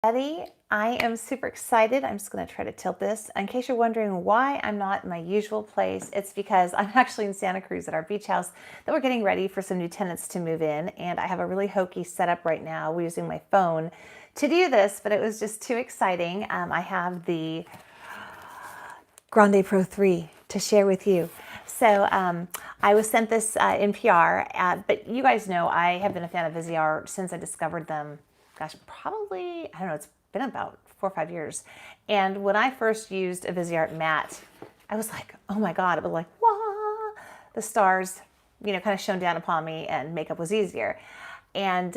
I am super excited. I'm just going to try to tilt this. In case you're wondering why I'm not in my usual place, it's because I'm actually in Santa Cruz at our beach house that we're getting ready for some new tenants to move in. And I have a really hokey setup right now. We're using my phone to do this, but it was just too exciting. I have the Grande Pro 3 to share with you. So I was sent this in PR, but you guys know I have been a fan of Viseart since I discovered them. Gosh, probably, I don't know, it's been about 4 or 5 years. And when I first used a Viseart matte, I was like, oh my God, it was like, wah, the stars, you know, kind of shone down upon me and makeup was easier. And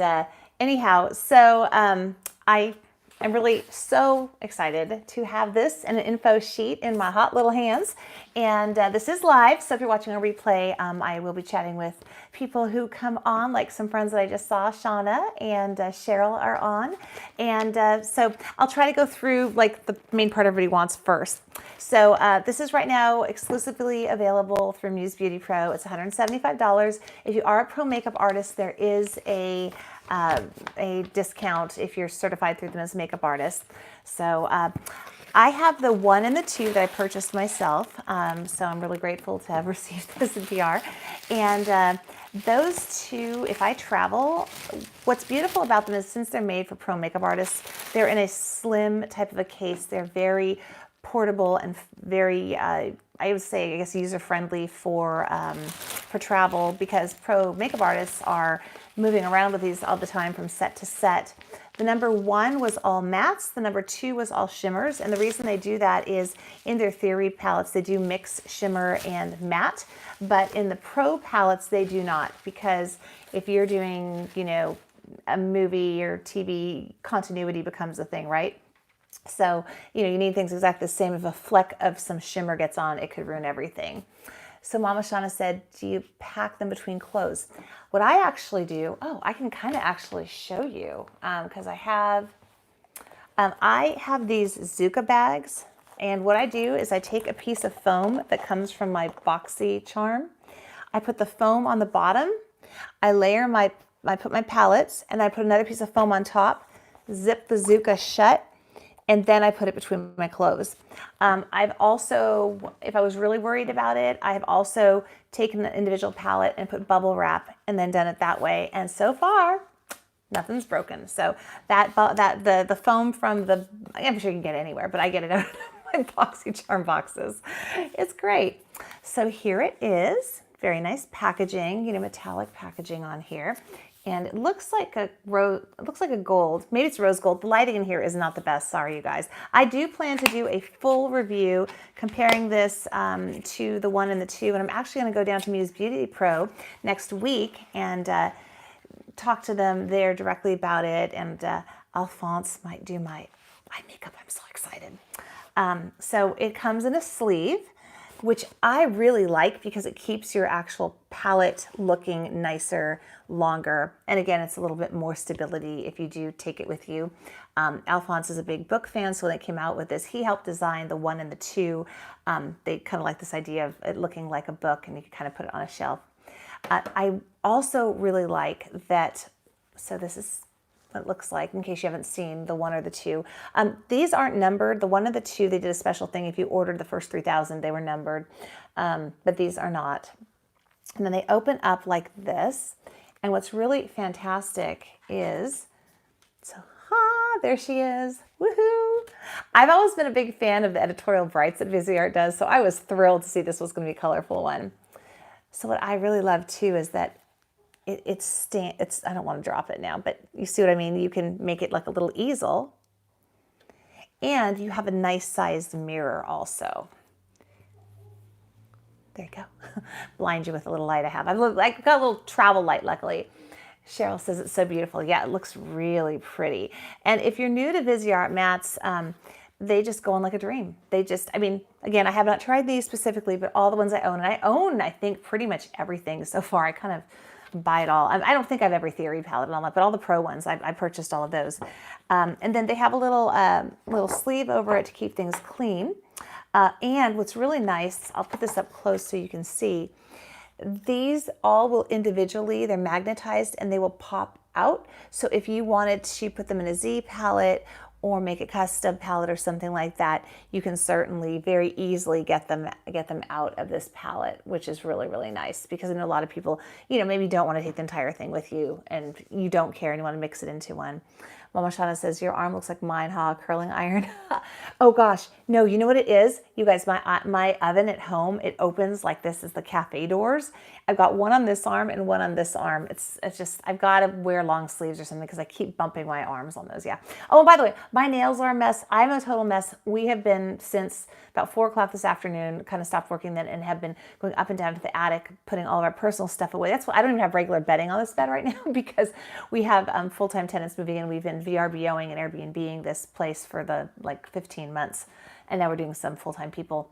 anyhow, so I'm really so excited to have this in an info sheet in my hot little hands. And this is live, so if you're watching a replay, I will be chatting with people who come on, like some friends that I just saw, Shauna and Cheryl are on. And so I'll try to go through like the main part everybody wants first. So this is right now exclusively available through Muse Beauty Pro. It's $175. If you are a pro makeup artist, there is a discount if you're certified through them as a makeup artist. So I have the 1 and the 2 that I purchased myself. So I'm really grateful to have received this in PR. And those two, if I travel, what's beautiful about them is since they're made for pro makeup artists, they're in a slim type of a case. They're very portable and very, I would say, I guess, user-friendly for travel, because pro makeup artists are moving around with these all the time from set to set. The number 1 was all mattes, the number 2 was all shimmers, and the reason they do that is in their theory palettes they do mix shimmer and matte, but in the pro palettes they do not, because if you're doing, you know, a movie or TV, continuity becomes a thing, right? So, you know, you need things exactly the same. If a fleck of some shimmer gets on, it could ruin everything. So Mama Shauna said, do you pack them between clothes? What I actually do, I can kind of actually show you, because I have these Zuka bags, and what I do is I take a piece of foam that comes from my Boxy charm. I put the foam on the bottom, I layer I put my palettes, and I put another piece of foam on top, zip the Zuka shut, and then I put it between my clothes. I've also, if I was really worried about it, I have also taken the individual palette and put bubble wrap and then done it that way. And so far, nothing's broken. So the foam from the, I'm sure you can get it anywhere, but I get it out of my BoxyCharm boxes. It's great. So here it is. Very nice packaging, you know, metallic packaging on here. And it looks like a gold. Maybe it's rose gold. The lighting in here is not the best. Sorry, you guys. I do plan to do a full review comparing this to the 1 and the 2. And I'm actually going to go down to Muse Beauty Pro next week and talk to them there directly about it. And Alphonse might do my makeup. I'm so excited. So it comes in a sleeve, which I really like because it keeps your actual palette looking nicer, longer. And again, it's a little bit more stability if you do take it with you. Alphonse is a big book fan, so when they came out with this, he helped design the 1 and the 2. They kind of like this idea of it looking like a book, and you can kind of put it on a shelf. I also really like that, so this is what it looks like, in case you haven't seen the 1 or the 2. These aren't numbered. The 1 and the 2, they did a special thing. If you ordered the first 3,000, they were numbered, but these are not. And then they open up like this. And what's really fantastic is, so there she is. Woohoo! I've always been a big fan of the editorial brights that Viseart does, so I was thrilled to see this was going to be a colorful one. So what I really love too is that it's I don't want to drop it now, but you see what I mean? You can make it like a little easel, and you have a nice sized mirror also. There you go. Blind you with a little light I have. I've got a little travel light, luckily. Cheryl says it's so beautiful. Yeah, it looks really pretty. And if you're new to Viseart mattes, they just go on like a dream. They just, I mean, again, I have not tried these specifically, but all the ones I own, and I own, I think, pretty much everything so far. I kind of buy it all. I don't think I have every theory palette and all that, but all the pro ones, I purchased all of those. And then they have a little sleeve over it to keep things clean. And what's really nice, I'll put this up close so you can see, these all will individually, they're magnetized and they will pop out. So if you wanted to put them in a Z palette or make a custom palette or something like that, you can certainly very easily get them out of this palette, which is really, really nice, because I know a lot of people, maybe don't want to take the entire thing with you and you don't care and you want to mix it into one. Mama Shauna says, your arm looks like mine, huh? Curling iron. Oh gosh, no, you know what it is? You guys, my oven at home, it opens like this is the cafe doors. I've got one on this arm and one on this arm. It's just, I've got to wear long sleeves or something because I keep bumping my arms on those, yeah. Oh, and by the way, my nails are a mess. I'm a total mess. We have been since about 4 o'clock this afternoon, kind of stopped working then, and have been going up and down to the attic, putting all of our personal stuff away. That's why I don't even have regular bedding on this bed right now, because we have full-time tenants moving in. We've been VRBOing and Airbnb-ing this place for the 15 months, and now we're doing some full-time people.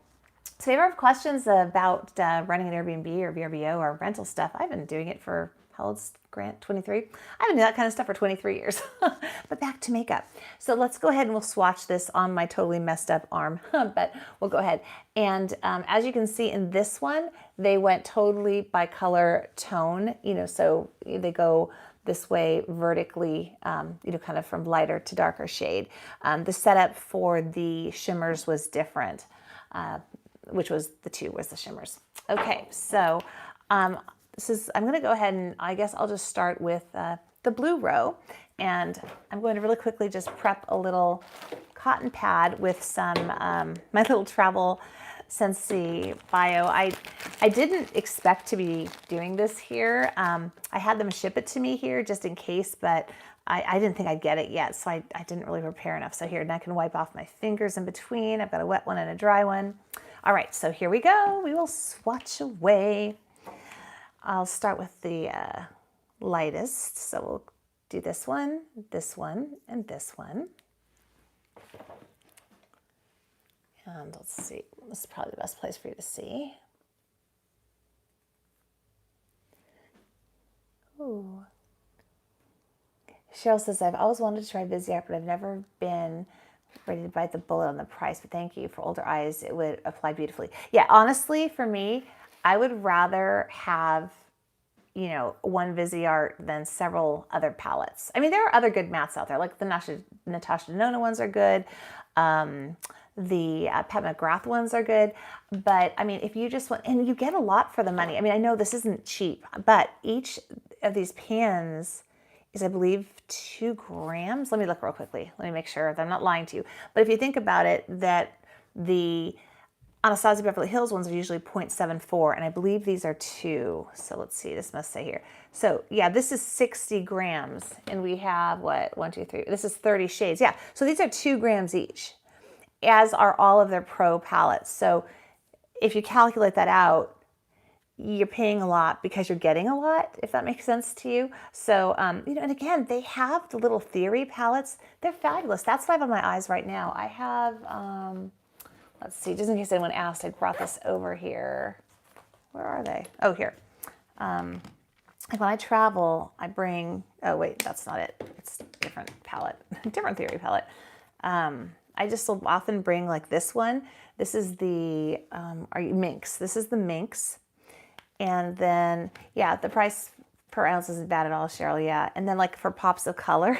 So if you ever have questions about running an Airbnb or VRBO or rental stuff, I've been doing it for, how old's Grant? 23? I've been doing that kind of stuff for 23 years. But back to makeup. So let's go ahead and we'll swatch this on my totally messed up arm. But we'll go ahead. And as you can see in this one, they went totally by color tone, so they go this way vertically, kind of from lighter to darker shade. The setup for the shimmers was different, which was the shimmers. Okay, so I'm going to go ahead and I guess I'll just start with the blue row, and I'm going to really quickly just prep a little cotton pad with some my little travel Scentsy bio. I didn't expect to be doing this here. I had them ship it to me here just in case, but I didn't think I'd get it yet, so I didn't really prepare enough. So here, and I can wipe off my fingers in between. I've got a wet one and a dry one. All right, so here we go. We will swatch away. I'll start with the lightest. So we'll do this one, and this one. And let's see, this is probably the best place for you to see. Ooh. Cheryl says, I've always wanted to try Viseart, but I've never been ready to bite the bullet on the price, but thank you. For older eyes, it would apply beautifully. Yeah, honestly, for me, I would rather have, one Viseart than several other palettes. I mean, there are other good mattes out there, like the Natasha Denona ones are good. The Pat McGrath ones are good. But I mean, if you just want, and you get a lot for the money. I mean, I know this isn't cheap, but each of these pans is, I believe, 2 grams. Let me look real quickly. Let me make sure that I'm not lying to you. But if you think about it, that the Anastasia Beverly Hills ones are usually 0.74, and I believe these are 2. So let's see, this must say here. So yeah, this is 60 grams, and we have what, 1, 2, 3, this is 30 shades. Yeah, so these are 2 grams each, as are all of their pro palettes. So if you calculate that out, you're paying a lot because you're getting a lot, if that makes sense to you. So, and again, they have the little Theory palettes. They're fabulous. That's what I have on my eyes right now. I have, let's see, just in case anyone asked, I brought this over here. Where are they? Oh, here. When I travel, I bring, oh wait, that's not it. It's a different palette, different Theory palette. I just will often bring like this one. This is the Minx. This is the Minx. And then, yeah, the price per ounce isn't bad at all, Cheryl, yeah. And then like for pops of color,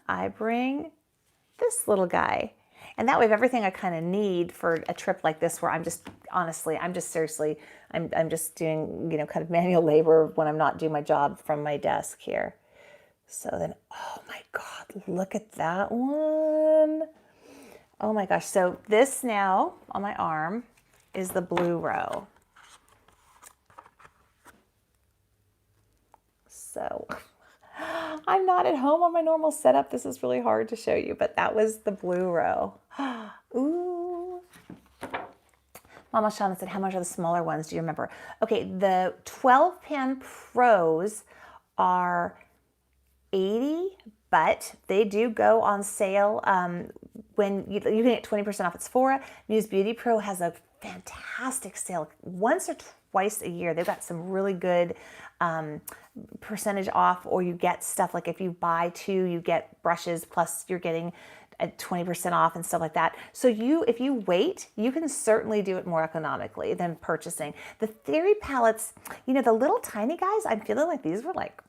I bring this little guy. And that way I have everything I kind of need for a trip like this, where I'm just, honestly, I'm just doing, kind of manual labor when I'm not doing my job from my desk here. So then, oh my God, look at that one. Oh my gosh. So this now on my arm is the blue row. So I'm not at home on my normal setup. This is really hard to show you, but that was the blue row. Ooh. Mama Shauna said, how much are the smaller ones? Do you remember? Okay, the 12 pan pros are $80, but they do go on sale when you can get 20% off at Sephora. Muse Beauty Pro has a fantastic sale once or twice a year. They've got some really good percentage off, or you get stuff like if you buy 2, you get brushes, plus you're getting 20% off and stuff like that. So if you wait, you can certainly do it more economically than purchasing. The Theory palettes, the little tiny guys, I'm feeling like these were like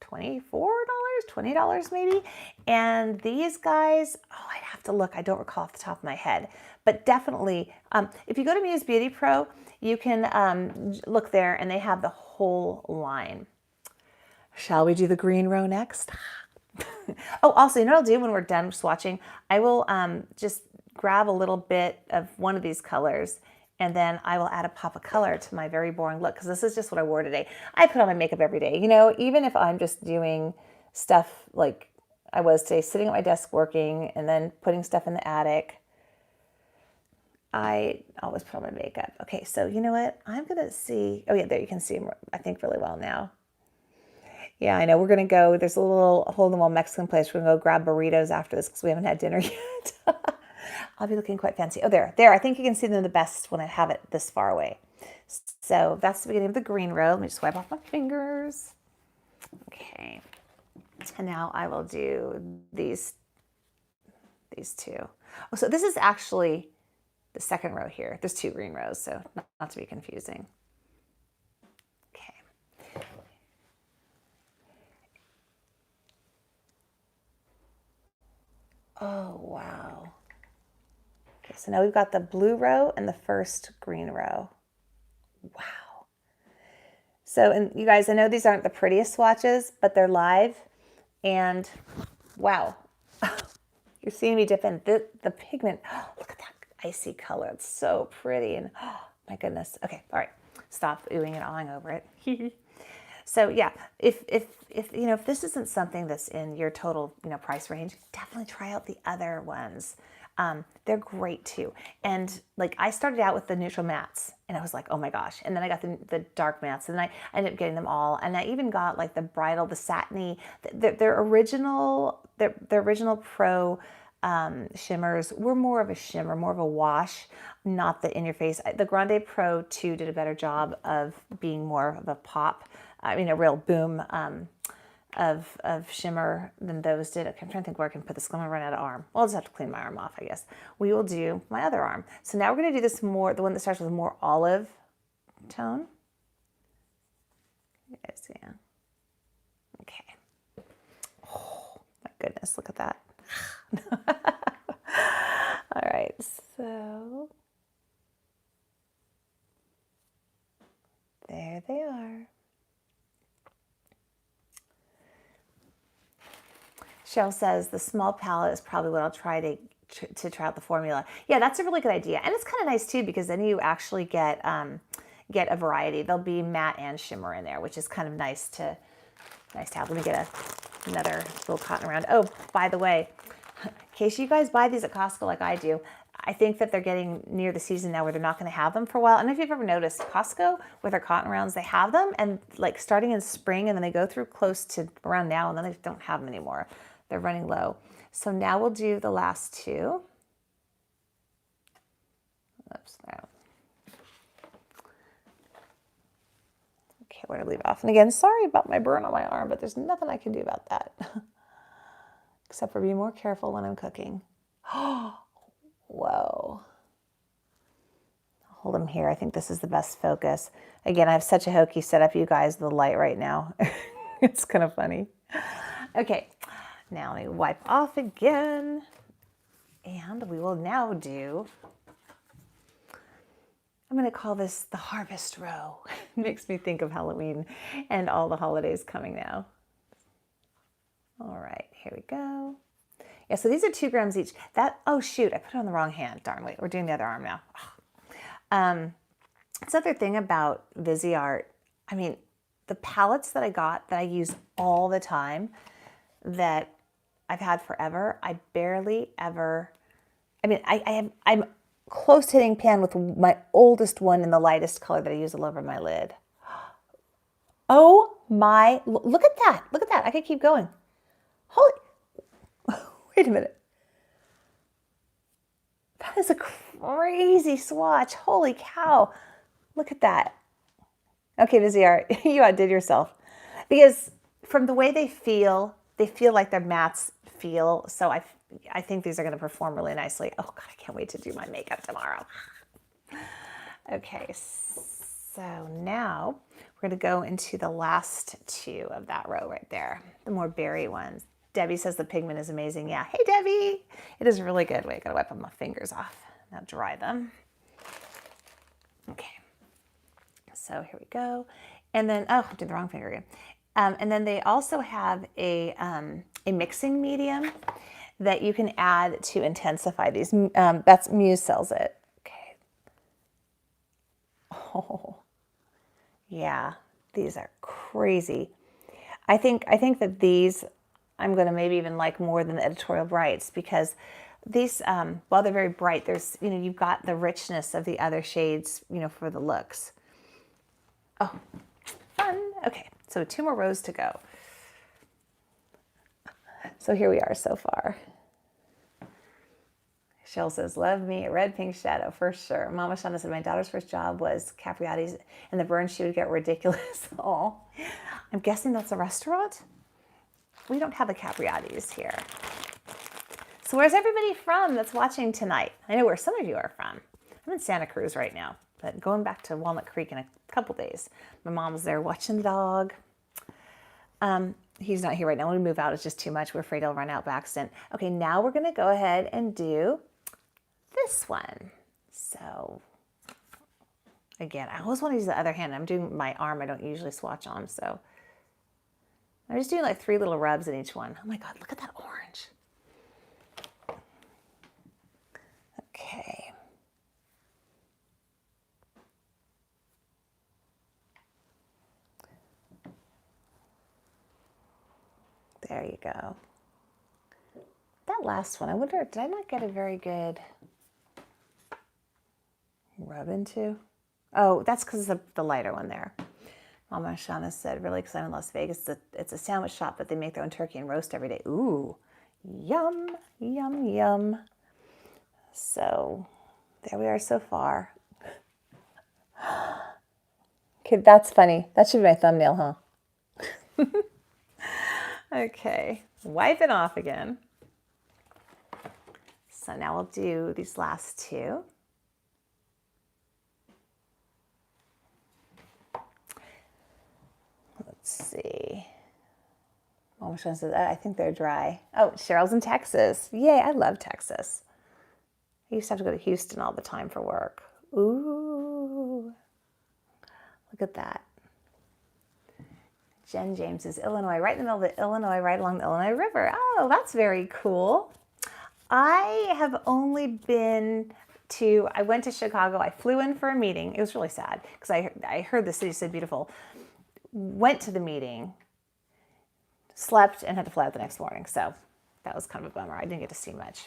$24, $20 maybe. And these guys, oh, I'd have to look. I don't recall off the top of my head, but definitely, if you go to Muse Beauty Pro, you can look there and they have the whole line. Shall we do the green row next? Oh, also, you know what I'll do when we're done swatching? I will just grab a little bit of one of these colors and then I will add a pop of color to my very boring look, because this is just what I wore today. I put on my makeup every day. You know, even if I'm just doing stuff like I was today, sitting at my desk working and then putting stuff in the attic, I always put on my makeup. Okay, so you know what? I'm going to see. Oh, yeah, there you can see them, I think, really well now. Yeah, I know. We're going to go. There's a little hole-in-the-wall Mexican place. We're going to go grab burritos after this because we haven't had dinner yet. I'll be looking quite fancy. Oh, there. I think you can see them the best when I have it this far away. So that's the beginning of the green row. Let me just wipe off my fingers. Okay. And now I will do these two. Oh, so this is actually the second row here. There's two green rows, so not to be confusing. Okay. Oh, wow. Okay, so now we've got the blue row and the first green row. Wow. So, and you guys, I know these aren't the prettiest swatches, but they're live. And wow, you're seeing me dip in the pigment. Oh, look at that icy color. It's so pretty. And oh, my goodness. Okay, all right. Stop oohing and awing over it. So yeah, if you know, if this isn't something that's in your total, you know, price range, definitely try out the other ones. They're great too. And like I started out with the neutral mattes and I was like, oh my gosh. And then I got the dark mattes and I ended up getting them all. And I even got like the bridal, the satiny, their original pro shimmers were more of a shimmer, more of a wash, not the in your face. The Grande Pro 2 did a better job of being more of a pop. I mean, a real boom of shimmer than those did. Okay, I'm trying to think where I can put this. I'm gonna run out of arm. Well, I'll just have to clean my arm off, I guess. We will do my other arm. So now we're gonna do this more, the one that starts with a more olive tone. You guys see? Yeah. Okay. Oh my goodness, look at that. All right, so there they are. Cheryl says the small palette is probably what I'll try to try out the formula. Yeah, that's a really good idea. And it's kind of nice too, because then you actually get a variety. There'll be matte and shimmer in there, which is kind of nice to have. Let me get another little cotton round. Oh, by the way, in case you guys buy these at Costco like I do, I think that they're getting near the season now where they're not going to have them for a while. I don't know if you've ever noticed Costco with their cotton rounds, they have them and like starting in spring and then they go through close to around now and then they don't have them anymore. They're running low. So now we'll do the last two. Oops, no. Okay, we're gonna leave off. And again, sorry about my burn on my arm, but there's nothing I can do about that. Except for be more careful when I'm cooking. Whoa. Hold them here. I think this is the best focus. Again, I have such a hokey setup, you guys, the light right now. It's kind of funny. Okay. Now let me wipe off again, and we will now do, I'm going to call this the harvest row. Makes me think of Halloween and all the holidays coming now. All right, here we go. Yeah, so these are 2 grams each. Oh shoot, I put it on the wrong hand. Darn, wait, we're doing the other arm now. This other thing about Viseart, I mean, the palettes that I got that I use all the time, that I've had forever, I barely ever, I mean, I'm close to hitting pan with my oldest one in the lightest color that I use all over my lid. Oh my, look at that. Look at that. I could keep going. Holy, wait a minute. That is a crazy swatch. Holy cow. Look at that. Okay, Viseart, you outdid yourself. Because from the way they feel like their mattes feel. So I think these are going to perform really nicely. Oh God, I can't wait to do my makeup tomorrow. Okay, so now We're going to go into the last two of that row right there, the more berry ones. Debbie says the pigment is amazing. Yeah. Hey, Debbie. It is really good. Wait, I got to wipe my fingers off. Now dry them. Okay. So here we go. And then, oh, I did the wrong finger again. And then they also have a mixing medium that you can add to intensify these. That's Muse sells it. Okay. Oh, yeah. These are crazy. I think that these I'm going to maybe even like more than the editorial brights, because these, while they're very bright, there's, you know, you've got the richness of the other shades, you know, for the looks. Oh, fun. Okay, so 2 more rows to go. So here we are so far. Cheryl says, love me a red pink shadow for sure. Mama Shauna said, my daughter's first job was Capriati's, and the burns she would get ridiculous. Oh, I'm guessing that's a restaurant. We don't have a Capriati's here. So where's everybody from that's watching tonight? I know where some of you are from. I'm in Santa Cruz right now, but going back to Walnut Creek in a couple days. My mom's there watching the dog. He's not here right now. When we move out, it's just too much. We're afraid he'll run out by accident. Okay, now we're gonna go ahead and do this one. So again, I always want to use the other hand. I'm doing my arm. I don't usually swatch on, so I'm just doing like 3 little rubs in each one. Oh my God, look at that orange. Okay. There you go. That last one, I wonder, did I not get a very good rub into? Oh, that's because of the lighter one there. Mama Shauna said, really excited in Las Vegas. It's a sandwich shop, but they make their own turkey and roast every day. Ooh, yum, yum, yum. So there we are so far. Okay, that's funny. That should be my thumbnail, huh? Okay, wipe it off again. So now we'll do these last 2. Let's see. Mama Shauna says, I think they're dry. Oh, Cheryl's in Texas. Yay, I love Texas. I used to have to go to Houston all the time for work. Ooh, look at that. Jen James is Illinois, right in the middle of the Illinois, right along the Illinois River. Oh, that's very cool. I have only been to, I went to Chicago. I flew in for a meeting. It was really sad because I heard the city so beautiful. Went to the meeting, slept, and had to fly out the next morning. So that was kind of a bummer. I didn't get to see much.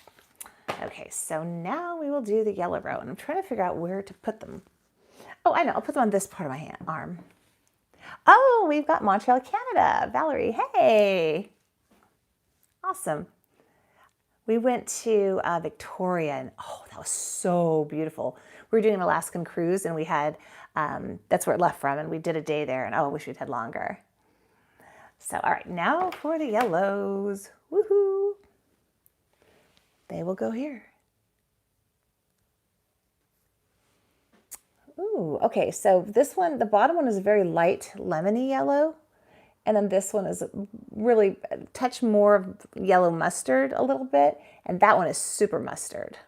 Okay, so now we will do the yellow row, and I'm trying to figure out where to put them. Oh, I know. I'll put them on this part of my arm. Oh, we've got Montreal, Canada. Valerie, hey. Awesome. We went to Victoria, and oh, that was so beautiful. We were doing an Alaskan cruise, and we had, that's where it left from, and we did a day there, and oh, I wish we'd had longer. So, all right, now for the yellows. Woohoo. They will go here. Ooh, okay, so this one, the bottom one is a very light lemony yellow. And then this one is really a touch more of yellow mustard a little bit. And that one is super mustard.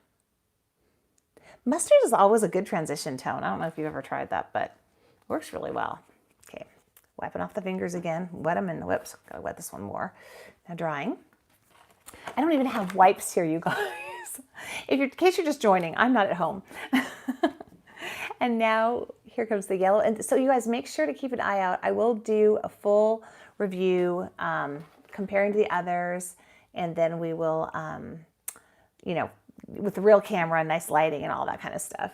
Mustard is always a good transition tone. I don't know if you've ever tried that, but it works really well. Okay, wiping off the fingers again. Wet them and whoops, gotta wet this one more. Now drying. I don't even have wipes here, you guys. In case you're just joining, I'm not at home. And now here comes the yellow. And so you guys make sure to keep an eye out. I will do a full review comparing to the others. And then we will, you know, with the real camera, nice lighting and all that kind of stuff.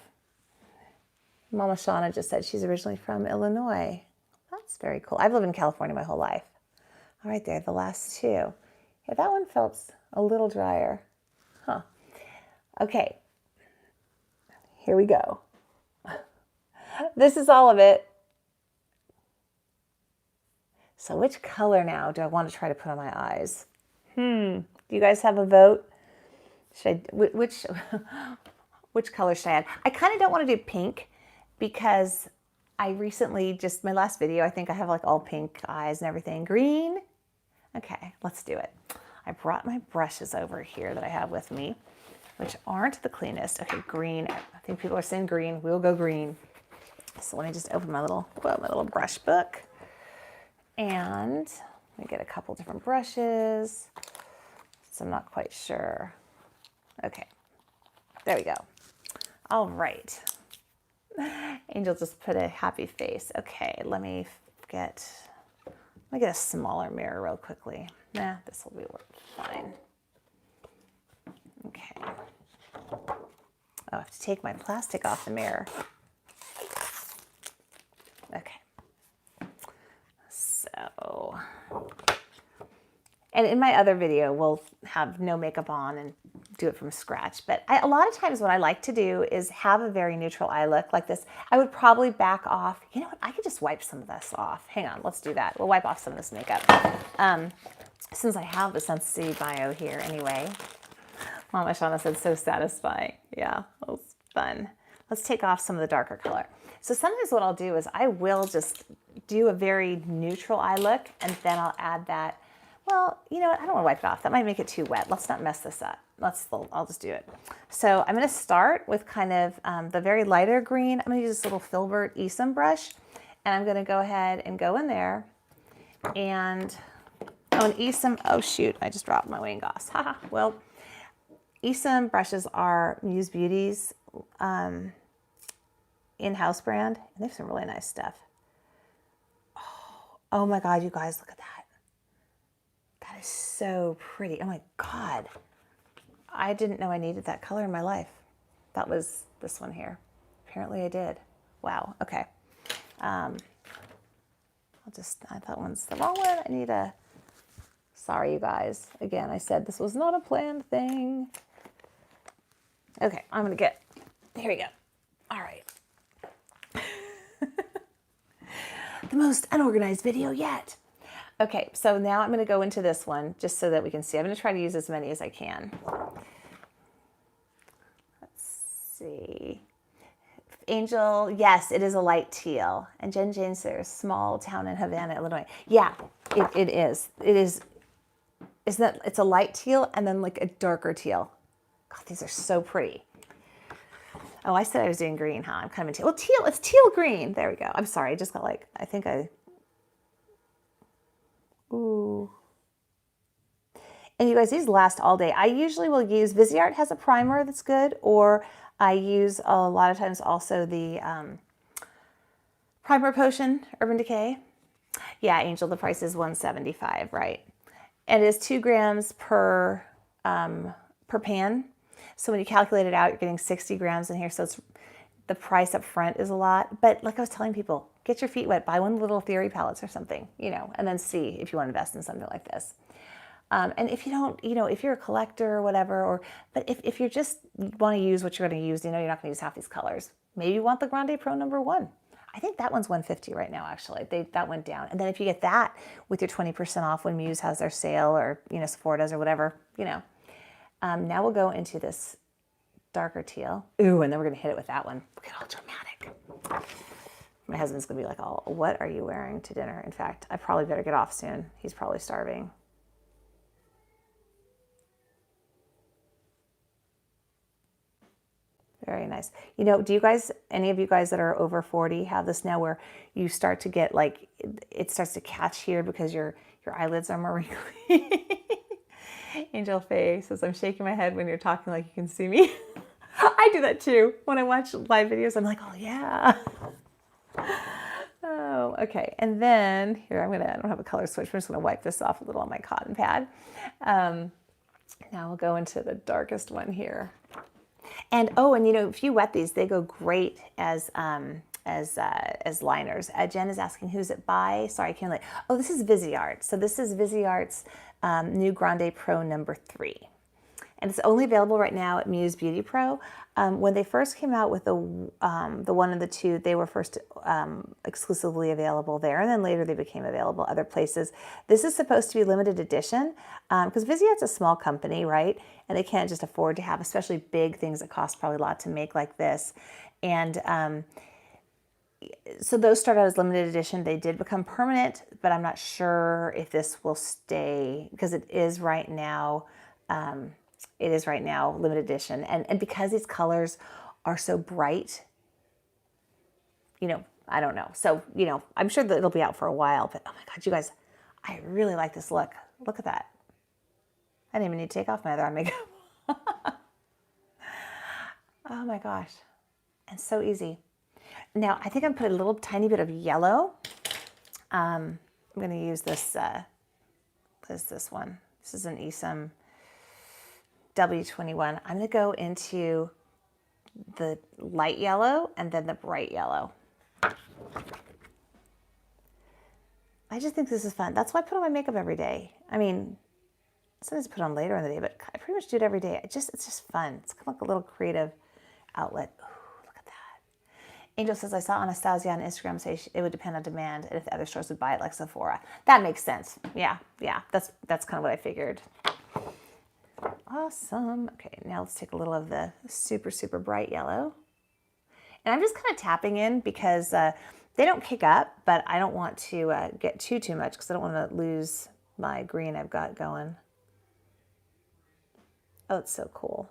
Mama Shauna just said she's originally from Illinois. That's very cool. I've lived in California my whole life. All right, there, the last 2. Yeah, that one felt a little drier. Huh. Okay, here we go. This is all of it. So which color now do I want to try to put on my eyes? Do you guys have a vote? Should I, which color should I add? I kind of don't want to do pink because I recently, just my last video, I think I have like all pink eyes and everything. Green? Okay, let's do it. I brought my brushes over here that I have with me, which aren't the cleanest. Okay, green. I think people are saying green. We'll go green. So let me just open my little brush book. And let me get a couple different brushes. So I'm not quite sure. Okay, there we go. All right. Angel just put a happy face. Okay, let me get a smaller mirror real quickly. Nah, this will be fine. Okay. Oh, I have to take my plastic off the mirror. Okay. So, and in my other video, we'll have no makeup on and do it from scratch. But a lot of times what I like to do is have a very neutral eye look like this. I would probably back off. You know what? I could just wipe some of this off. Hang on, let's do that. We'll wipe off some of this makeup. Since I have the Sensitivity Bio here anyway. Mama Shauna said, so satisfying. Yeah, that was fun. Let's take off some of the darker color. So sometimes what I'll do is I will just do a very neutral eye look, and then I'll add that. Well, you know what? I don't want to wipe it off. That might make it too wet. Let's not mess this up. I'll just do it. So I'm going to start with kind of the very lighter green. I'm going to use this little Filbert Esom brush, and I'm going to go ahead and go in there. And an Esom, oh shoot, I just dropped my Wayne Goss. Haha. Well, Esom brushes are Muse Beauty's in-house brand, and they have some really nice stuff. Oh my God, you guys, look at that. That is so pretty. Oh my God. I didn't know I needed that color in my life. That was this one here. Apparently I did. Wow, okay. I thought one's the wrong one. I need a, sorry you guys. Again, I said this was not a planned thing. Okay, I'm gonna get, here we go. All right. The most unorganized video yet. Okay, so now I'm going to go into this one just so that we can see. I'm going to try to use as many as I can. Let's see. Angel, yes, it is a light teal. And Jen Jane says, small town in Havana, Illinois. Yeah, it is. It is. Isn't that, it's a light teal and then like a darker teal. God, these are so pretty. Oh, I said I was doing green, huh? I'm kind of in teal. Well, teal, it's teal green. There we go. I'm sorry. I just got like, ooh. And you guys, these last all day. I usually will use, Viseart has a primer that's good, or I use a lot of times also the Primer Potion, Urban Decay. Yeah, Angel, the price is $175, right? And it is 2 grams per pan. So when you calculate it out, you're getting 60 grams in here. So it's, the price up front is a lot. But like I was telling people, get your feet wet, buy one of the little Theory palettes or something, you know, and then see if you want to invest in something like this. And if you don't, you know, if you're a collector or whatever, but if you just want to use what you're going to use, you know, you're not going to use half these colors. Maybe you want the Grande Pro #1. I think that one's $150 right now, actually. That went down. And then if you get that with your 20% off when Muse has their sale, or, you know, Sephora does or whatever, you know. Now we'll go into this darker teal. Ooh, and then we're going to hit it with that one. Look at all dramatic. My husband's going to be like, oh, what are you wearing to dinner? In fact, I probably better get off soon. He's probably starving. Very nice. You know, do you guys, any of you guys that are over 40 have this now where you start to get like, it starts to catch here because your eyelids are more wrinkly? Angel Faye says, I'm shaking my head when you're talking like you can see me. I do that too. When I watch live videos, I'm like, oh yeah. Oh, okay. And then here, I don't have a color switch. I'm just gonna wipe this off a little on my cotton pad. Now we'll go into the darkest one here. And oh, and you know, if you wet these, they go great as liners. Jen is asking, who's it by? Sorry, I can't like. Oh, this is Viseart. So this is Viseart's new Grande Pro #3. And it's only available right now at Muse Beauty Pro. When they first came out with the 1 and the 2, they were first exclusively available there, and then later they became available other places. This is supposed to be limited edition because Viseart's a small company, right? And they can't just afford to have, especially big things that cost probably a lot to make like this. And so those start out as limited edition. They did become permanent, but I'm not sure if this will stay because it is right now. It is right now limited edition, and because these colors are so bright, I don't know. So I'm sure that it'll be out for a while. But oh my God, you guys, I really like this look. Look at that. I didn't even need to take off my other eye makeup. Oh my gosh, and so easy. Now, I think I'm putting a little tiny bit of yellow. I'm going to use this, what is this one? This is an Esom W21. I'm going to go into the light yellow and then the bright yellow. I just think this is fun. That's why I put on my makeup every day. I mean, sometimes I put on later in the day, but I pretty much do it every day. It's just fun. It's kind of like a little creative outlet. Angel says, I saw Anastasia on Instagram say it would depend on demand and if the other stores would buy it like Sephora. That makes sense. Yeah, that's kind of what I figured. Awesome. Okay, now let's take a little of the super, super bright yellow. And I'm just kind of tapping in because they don't kick up, but I don't want to get too much because I don't want to lose my green I've got going. Oh, it's so cool.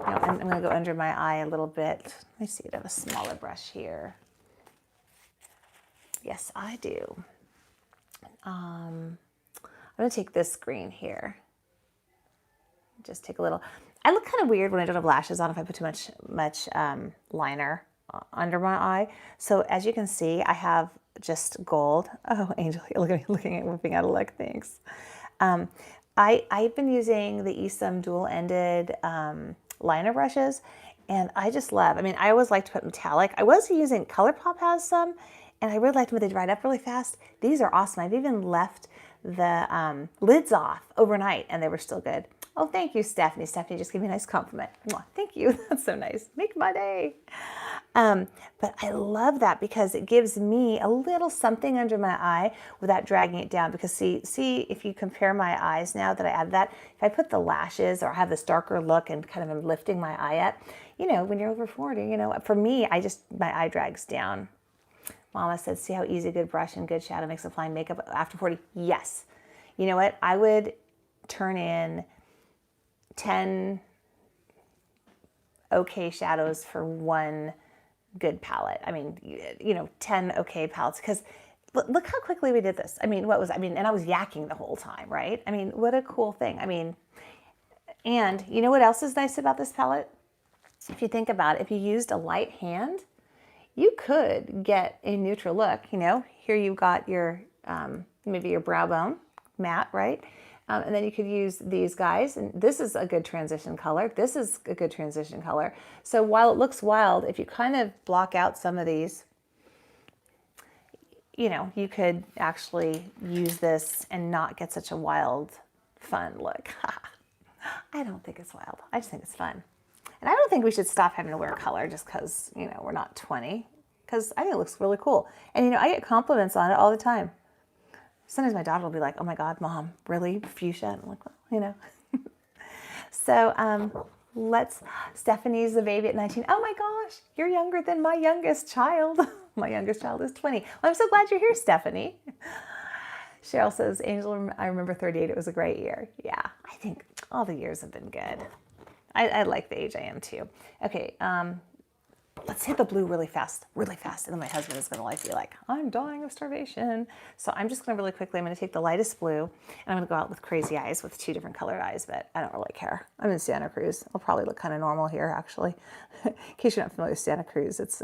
Now I'm going to go under my eye a little bit. Let me see, I have a smaller brush here. Yes, I do. I'm going to take this green here. Just take a little. I look kind of weird when I don't have lashes on if I put too much liner under my eye. So as you can see, I have just gold. Oh, Angel, you're looking at whipping out a look. Thanks. I've been using the Esom dual-ended liner brushes, and I just love. I mean, I always like to put metallic. I was using ColourPop has some, and I really liked them, but they dried up really fast. These are awesome. I've even left the lids off overnight, and they were still good. Oh, thank you, Stephanie. Stephanie just gave me a nice compliment. Mwah, thank you. That's so nice. Make my day. But I love that because it gives me a little something under my eye without dragging it down. Because see if you compare my eyes now that I add that, if I put the lashes or have this darker look and kind of am lifting my eye up, when you're over 40, for me, my eye drags down. Mama said, see how easy a good brush and good shadow makes applying makeup after 40? Yes. You know what? I would turn in 10 okay shadows for one good palette. I mean, 10 okay palettes, because look how quickly we did this. I mean, and I was yakking the whole time, right? I mean, what a cool thing. I mean, and you know what else is nice about this palette? If you think about it, if you used a light hand, you could get a neutral look. Here you've got your, maybe your brow bone matte, right? And then you could use these guys, and this is a good transition color. This is a good transition color. So while it looks wild, if you kind of block out some of these, you could actually use this and not get such a wild, fun look. I don't think it's wild. I just think it's fun. And I don't think we should stop having to wear color just because, we're not 20, because I think it looks really cool. And, I get compliments on it all the time. Sometimes my daughter will be like, oh my God, Mom, really? Fuchsia? And I'm like, well, So Stephanie's the baby at 19. Oh my gosh, you're younger than my youngest child. My youngest child is 20. Well, I'm so glad you're here, Stephanie. Cheryl says, Angel, I remember 38. It was a great year. Yeah, I think all the years have been good. I like the age I am too. Okay, let's hit the blue really fast, and then my husband is going to be like, I'm dying of starvation. So I'm just going to really quickly, I'm going to take the lightest blue, and I'm going to go out with crazy eyes with 2 different colored eyes, but I don't really care. I'm in Santa Cruz. I'll probably look kind of normal here, actually. In case you're not familiar with Santa Cruz, it's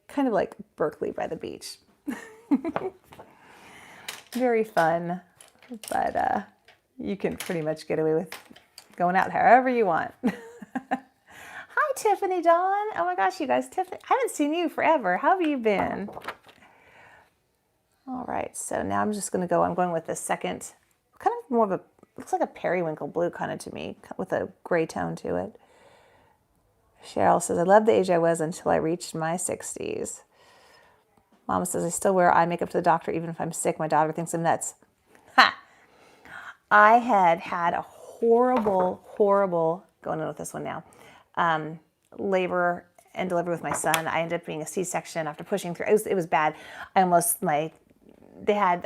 kind of like Berkeley by the beach. Very fun, but you can pretty much get away with going out however you want. Hi, Tiffany Dawn. Oh my gosh, you guys, Tiffany, I haven't seen you forever. How have you been? All right, so now I'm just going to go, I'm going with the second, kind of more of a, looks like a periwinkle blue kind of to me, with a gray tone to it. Cheryl says, I love the age I was until I reached my 60s. Mama says, I still wear eye makeup to the doctor even if I'm sick. My daughter thinks I'm nuts. Ha! I had a horrible, going in with this one now, labor and delivery with my son. I ended up being a C-section after pushing through. It was bad. I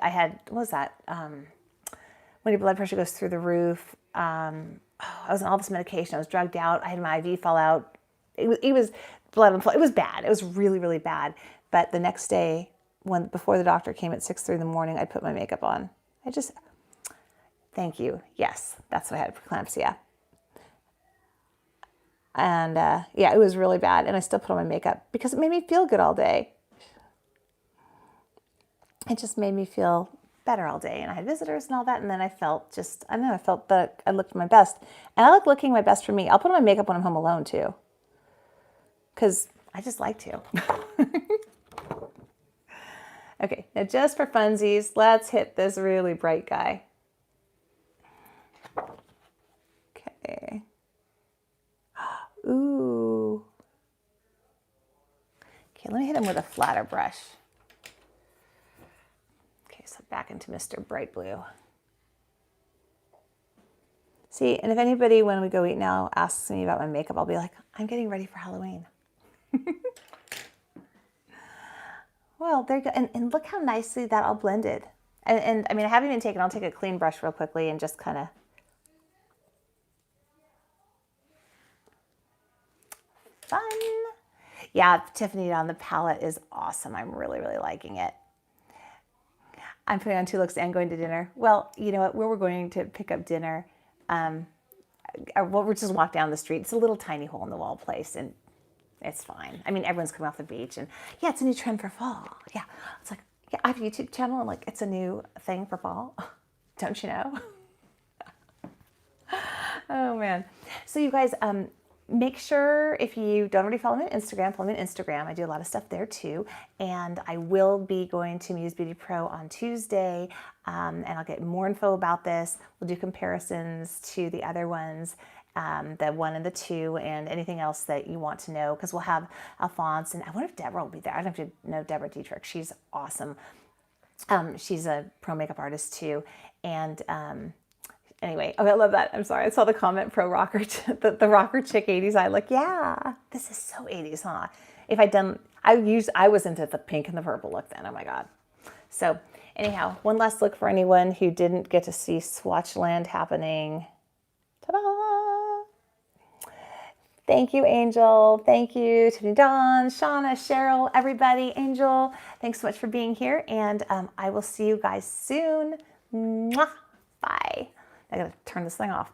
had, what was that? When your blood pressure goes through the roof. I was on all this medication. I was drugged out. I had my IV fall out. It was blood and flow. It was bad. It was really, really bad. But the next day, before the doctor came at 6:30 in the morning, I put my makeup on. Thank you. Yes, that's what I had, preeclampsia. And yeah, it was really bad. And I still put on my makeup because it made me feel good all day. It just made me feel better all day. And I had visitors and all that. And then I felt I felt that I looked my best. And I like looking my best for me. I'll put on my makeup when I'm home alone too, because I just like to. Okay, now just for funsies, let's hit this really bright guy. Okay. Ooh. Okay, let me hit him with a flatter brush. Okay, so back into Mr. Bright Blue. See, and if anybody, when we go eat now, asks me about my makeup, I'll be like, I'm getting ready for Halloween. Well, there you go. And look how nicely that all blended. And I mean, I haven't even taken, I'll take a clean brush real quickly and just kind of. Fun. Yeah, Tiffany on the palette is awesome. I'm really, really liking it. I'm putting on 2 looks and going to dinner. Well, you know what? Where we're going to pick up dinner, we'll just walk down the street. It's a little tiny hole in the wall place, and it's fine. I mean, everyone's coming off the beach, and yeah, it's a new trend for fall. Yeah, it's like, yeah, I have a YouTube channel, and like, it's a new thing for fall. Don't you know? Oh man. So you guys, make sure, if you don't already follow me on Instagram, follow me on Instagram. I do a lot of stuff there too. And I will be going to Muse Beauty Pro on Tuesday, and I'll get more info about this. We'll do comparisons to the other ones, the 1 and the 2, and anything else that you want to know, because we'll have Alphonse, and I wonder if Deborah will be there. I don't have to know Deborah Dietrich. She's awesome. She's a pro makeup artist too. And anyway, oh, I love that. I'm sorry. I saw the comment pro rocker, the rocker chick 80s. I like, yeah, this is so 80s, huh? If I'd done, I was into the pink and the purple look then. Oh my God. So anyhow, one last look for anyone who didn't get to see Swatchland happening. Ta-da! Thank you, Angel. Thank you, Tiffany, Dawn, Shauna, Cheryl, everybody. Angel, thanks so much for being here. And I will see you guys soon. Mwah! Bye. I gotta turn this thing off.